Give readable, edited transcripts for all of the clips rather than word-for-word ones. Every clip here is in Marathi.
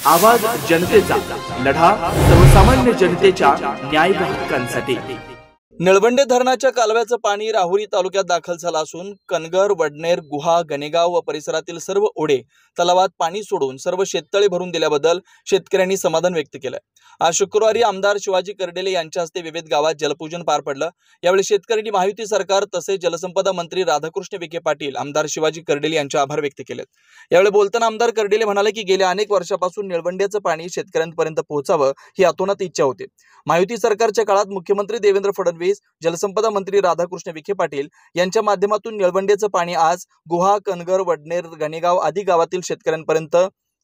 आवाज जनतेचा, लढा सर्वसामान्य जनतेच्या न्याय व हक्कांसाठी। निळवंडे धरणाच्या कालव्याचं पाणी राहुरी तालुक्यात दाखल झालं असून कनगर, वडनेर, गुहा, गणेगाव व परिसरातील सर्व ओढे तलावात पाणी सोडून सर्व शेततळे भरून दिल्याबद्दल शेतकऱ्यांनी समाधान व्यक्त केलं। आज शुक्रवारी आमदार शिवाजी कर्डिले यांच्या हस्ते विविध गावात जलपूजन पार पडलं। यावेळी शेतकऱ्यांनी महायुती सरकार तसेच जलसंपदा मंत्री राधाकृष्ण विखे पाटील, आमदार शिवाजी कर्डिले यांचे आभार व्यक्त केलेत। यावेळी बोलताना आमदार कर्डिले म्हणाले की गेल्या अनेक वर्षापासून निळवंड्याचं पाणी शेतकऱ्यांपर्यंत पोहोचावं ही अतोनात इच्छा होती। महायुती सरकारच्या काळात मुख्यमंत्री देवेंद्र फडणवीस, जलसंपदा मंत्री राधाकृष्ण विखे पाटील यांच्या माध्यमातून निळवंड्याचं पाणी आज गुहा, कनगर, वडनेर, गणेगाव आदी गावातील शेतकऱ्यांपर्यंत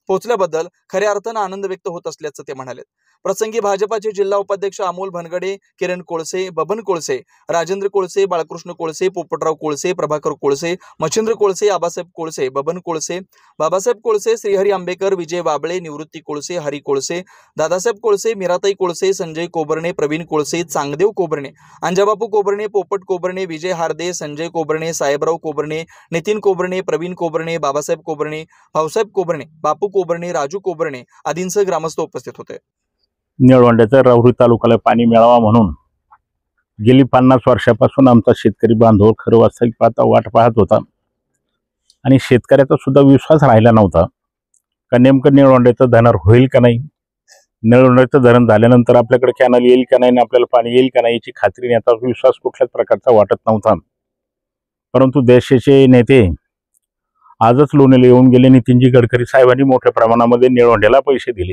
पोहोचल्याबद्दल खऱ्या अर्थाने आनंद व्यक्त होत असल्याचं ते म्हणाले। प्रसंगी भाजपाचे जिल्हा उपाध्यक्ष अमोल भनगडे, किरण कोळसे, बबन कोळसे, राजेंद्र कोळसे, बाळकृष्ण कोळसे, पोपटराव कोळसे, प्रभाकर कोळसे, मच्छिंद्र कोळसे, आबासाहेब कोळसे, बबन कोळसे, बाबासाहेब कोळसे, श्रीहरी आंबेकर, विजय वाबळे, निवृत्ती कोळसे, हरी कोळसे, दादासाहेब कोळसे, मीराताई कोळसे, संजय कोबरणे, प्रवीण कोळसे, चांगदेव कोबरणे, अंजाबापू कोबरणे, पोपट कोबरणे, विजय हार्दे, संजय कोबरणे, साहेबराव कोबरणे, नितीन कोबरणे, प्रवीण कोबरणे, बाबासाहेब कोबरणे, भाऊसाहेब कोबरणे, बापू कोबरणे, राजू कोबरणे आदींसह ग्रामस्थ उपस्थित होते। निळवंड्याचं राहुरी तालुक्याला पाणी मिळावा म्हणून गेली 50 वर्षापासून आमचा शेतकरी बांधव खरं वास्तविक पाहता वाट पाहत होता आणि शेतकऱ्याचा सुद्धा विश्वास राहिला नव्हता का नेमकं निळवंड्याचं धरण होईल का नाही, निळवंड्याचं धरण झाल्यानंतर आपल्याकडे कॅनल येईल का नाही, आपल्याला पाणी येईल का नाही याची खात्री याचा विश्वास कुठल्याच प्रकारचा वाटत नव्हता। परंतु देशाचे नेते आजच लोणीला येऊन गेले। नितीनजी गडकरी साहेबांनी मोठ्या प्रमाणामध्ये निळवंड्याला पैसे दिले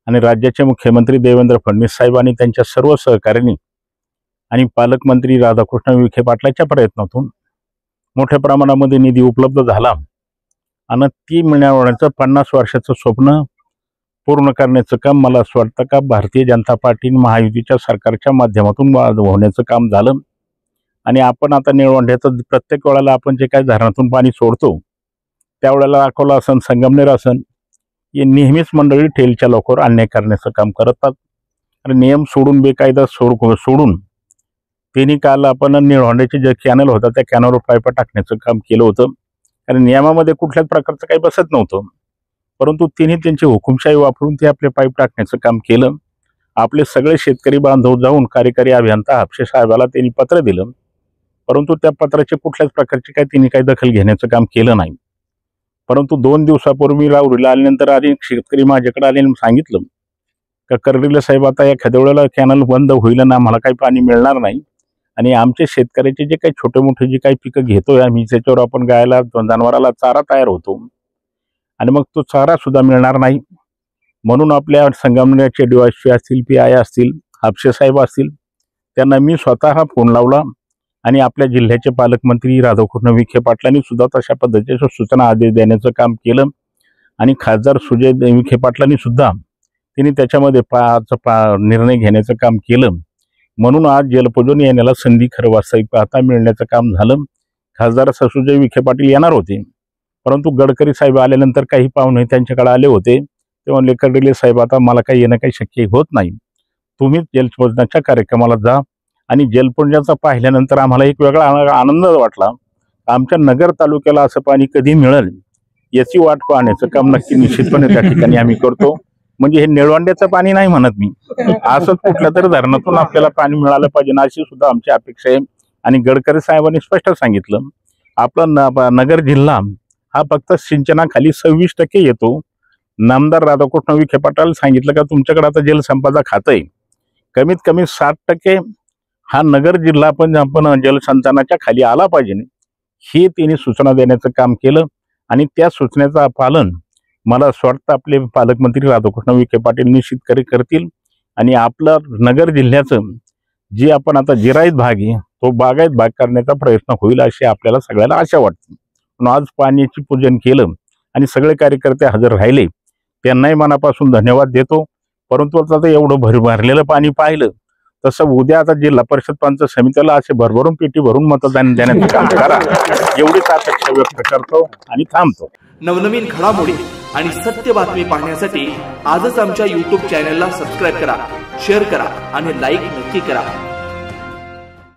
आणि राज्याचे मुख्यमंत्री देवेंद्र फडणवीस साहेबांनी त्यांच्या सर्व सहकार्यांनी आणि पालकमंत्री राधाकृष्ण विखे पाटलांच्या प्रयत्नातून मोठ्या प्रमाणामध्ये निधी उपलब्ध झाला आणि ती मिळवण्याचं 50 वर्षाचं स्वप्न पूर्ण करण्याचं काम मला असं वाटतं का भारतीय जनता पार्टी महायुतीच्या सरकारच्या माध्यमातून होण्याचं काम झालं। आणि आपण आता निळवंड्याचं प्रत्येक वेळेला आपण जे काही धरणातून पाणी सोडतो त्यावेळेला अकोला असन, संगमनेर असन हे नेहमीच मंडळी ठेलच्या लोकांवर अन्याय करण्याचं काम करतात आणि नियम सोडून बेकायदा सोडून त्यांनी काल आपण निळवंड्याचे जे कॅनल होता त्या कॅनलवर पाईप टाकण्याचं काम केलं होतं आणि नियमामध्ये कुठल्याच प्रकारचं काही बसत नव्हतं। परंतु त्यांनी त्यांची हुकुमशाही वापरून ते आपले पाईप टाकण्याचं काम केलं। आपले सगळे शेतकरी बांधव जाऊन कार्यकारी अभियंता हापसे साहेबाला त्यांनी पत्र दिलं, परंतु त्या पत्राची कुठल्याच प्रकारची त्यांनी काही दखल घेण्याचं काम केलं नाही। परंतु 2 दिवसापूर्वी राहुरीला आल्यानंतर आधी शेतकरी माझ्याकडे आले आणि सांगितलं का कर्डिले साहेब आता एखाद्या वेळेला कॅनल बंद होईल आणि आम्हाला काही पाणी मिळणार नाही आणि आमचे शेतकऱ्याचे जे काही छोटे मोठे जे काही पिकं घेतोय आम्ही त्याच्यावर आपण गायला जनावराला चारा तयार होतो आणि मग तो चारा सुद्धा मिळणार नाही। म्हणून आपल्या संगमनेरचे DYSP असतील, PI असतील, हापसे साहेब असतील त्यांना मी स्वतः फोन लावला आणि आपल्या जिल्ह्याचे पालकमंत्री राधाकृष्ण विखे पाटलांनी सुद्धा तशा पद्धतीच्या सूचना आदेश देण्याचं काम केलं आणि खासदार सुजय विखे पाटलांनी सुद्धा त्यांनी त्याच्यामध्ये निर्णय घेण्याचं काम केलं। म्हणून आज जलपूजन येण्याला संधी खरं वास्तविक पाहता मिळण्याचं काम झालं। खासदार सुजय विखे पाटील येणार होते, परंतु गडकरी साहेब आल्यानंतर काही पाहुणे त्यांच्याकडे आले होते। ते म्हणले कर्डिले साहेब आता मला काही येणं काही शक्य होत नाही, तुम्ही जलपूजनाच्या कार्यक्रमाला जा। आणि जलपूजनाचा पाहिल्यानंतर आम्हाला एक वेगळा आनंद वाटला। आमच्या नगर तालुक्याला असं पाणी कधी मिळेल याची वाट पाहण्याचं काम नक्की निश्चितपणे त्या ठिकाणी आम्ही करतो। म्हणजे हे निळवंड्याचं पाणी नाही म्हणत मी, असंच कुठल्या तरी धरणातून आपल्याला पाणी मिळालं पाहिजे अशी सुद्धा आमची अपेक्षा आहे। आणि गडकरी साहेबांनी स्पष्ट सांगितलं आपला नगर जिल्हा हा फक्त सिंचनाखाली 26% येतो। नामदार राधाकृष्ण विखे पाटील सांगितलं का तुमच्याकडे आता जलसंपदा खातं आहे, कमीत कमी 60% हा नगर जिल्हा पण आपण जलसंधारणाच्या खाली आला पाहिजे हे त्यांनी सूचना देण्याचं काम केलं आणि त्या सूचनेचं पालन मला असं वाटतं आपले पालकमंत्री राधाकृष्ण विखे पाटील निश्चित करतील आणि आपलं नगर जिल्ह्याचं जे आपण आता जिरायत भाग आहे तो बागायत भाग करण्याचा प्रयत्न होईल अशी आपल्याला सगळ्याला आशा वाटते। म्हणून आज पाण्याची पूजन केलं आणि सगळे कार्यकर्ते हजर राहिले त्यांनाही मनापासून धन्यवाद देतो। परंतु आता एवढं भरलेलं पाणी पाहिलं तसं उद्या आता जिल्हा परिषद पंचायत समितीला असे भरभरून पेटी भरून मतदान देण्याचं काम करा एवढीच अपेक्षा व्यक्त करतो आणि थांबतो। नवनवीन घडामोडी आणि सत्य बातमी पाहण्यासाठी आजच आमच्या YouTube चॅनलला सबस्क्राइब करा, शेअर करा आणि लाईक नक्की करा।